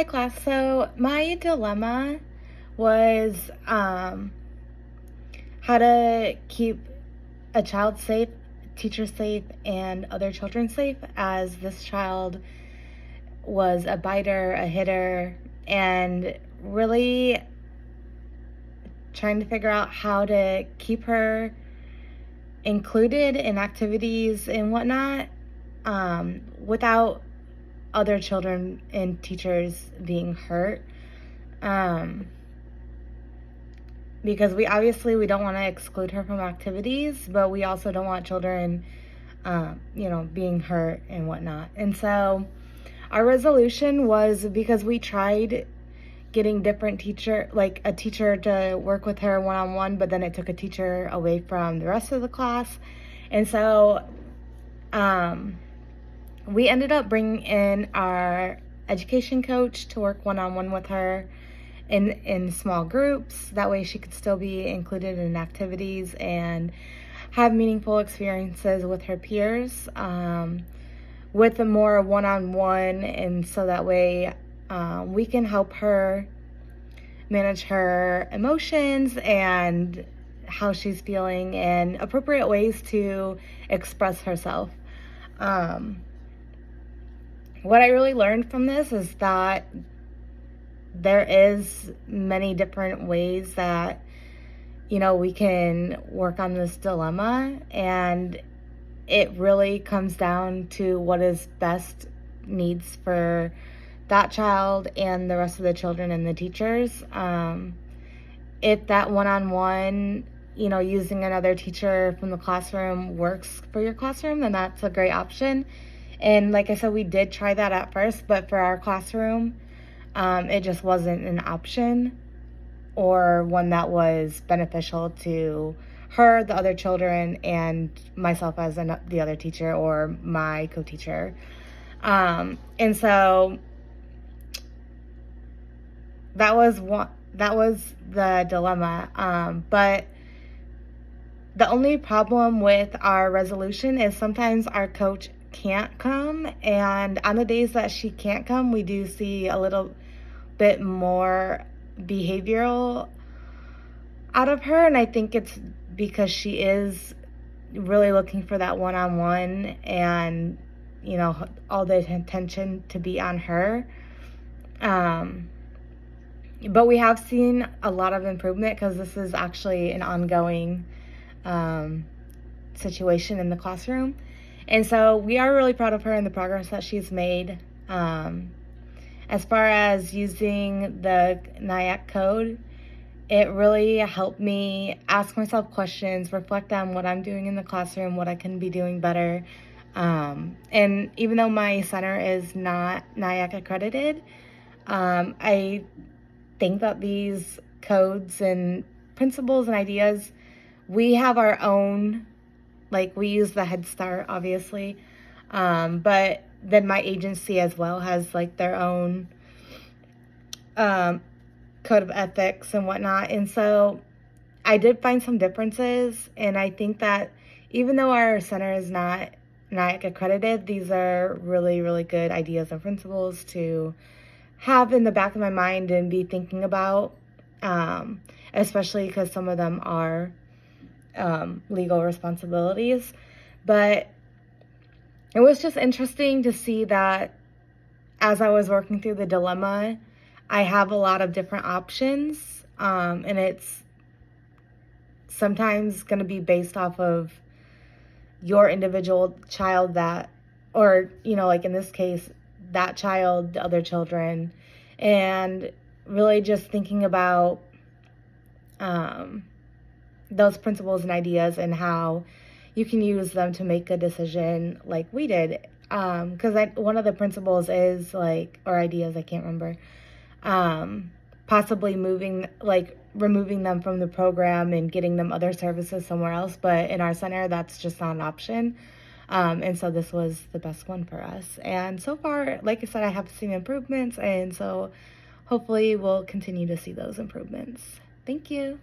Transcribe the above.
Hi class. So my dilemma was how to keep a child safe, teacher safe, and other children safe, as this child was a biter, a hitter, and really trying to figure out how to keep her included in activities and whatnot, without other children and teachers being hurt. Because we don't want to exclude her from activities, but we also don't want children, being hurt and whatnot. And so our resolution was, because we tried getting different a teacher to work with her one-on-one, but then it took a teacher away from the rest of the class. And so we ended up bringing in our education coach to work one-on-one with her in small groups. That way she could still be included in activities and have meaningful experiences with her peers, with a more one-on-one. And so that way we can help her manage her emotions and how she's feeling and appropriate ways to express herself. What I really learned from this is that there is many different ways that, we can work on this dilemma, and it really comes down to what is best needs for that child and the rest of the children and the teachers. If that one-on-one, using another teacher from the classroom works for your classroom, then that's a great option. And like I said, we did try that at first, but for our classroom, it just wasn't an option or one that was beneficial to her, the other children, and myself as the other teacher or my co-teacher. And so that was the dilemma. But the only problem with our resolution is sometimes our coach can't come, and on the days that she can't come, we do see a little bit more behavioral out of her. And I think it's because she is really looking for that one-on-one and all the attention to be on her. But we have seen a lot of improvement, because this is actually an ongoing situation in the classroom. And so we are really proud of her and the progress that she's made. As far as using the NIAC code, it really helped me ask myself questions, reflect on what I'm doing in the classroom, what I can be doing better. And even though my center is not NIAC accredited, I think that these codes and principles and ideas, we have our own. Like, we use the Head Start, obviously, but then my agency as well has their own code of ethics and whatnot. And so I did find some differences, and I think that even though our center is not NIAC accredited, these are really, really good ideas and principles to have in the back of my mind and be thinking about, especially because some of them are legal responsibilities. But it was just interesting to see that as I was working through the dilemma, I have a lot of different options, and it's sometimes going to be based off of your individual child, or in this case, that child, the other children, and really just thinking about those principles and ideas and how you can use them to make a decision like we did. Because one of the principles is or ideas, I can't remember, possibly removing them from the program and getting them other services somewhere else. But in our center, that's just not an option. And so this was the best one for us. And so far, like I said, I have seen improvements. And so hopefully we'll continue to see those improvements. Thank you.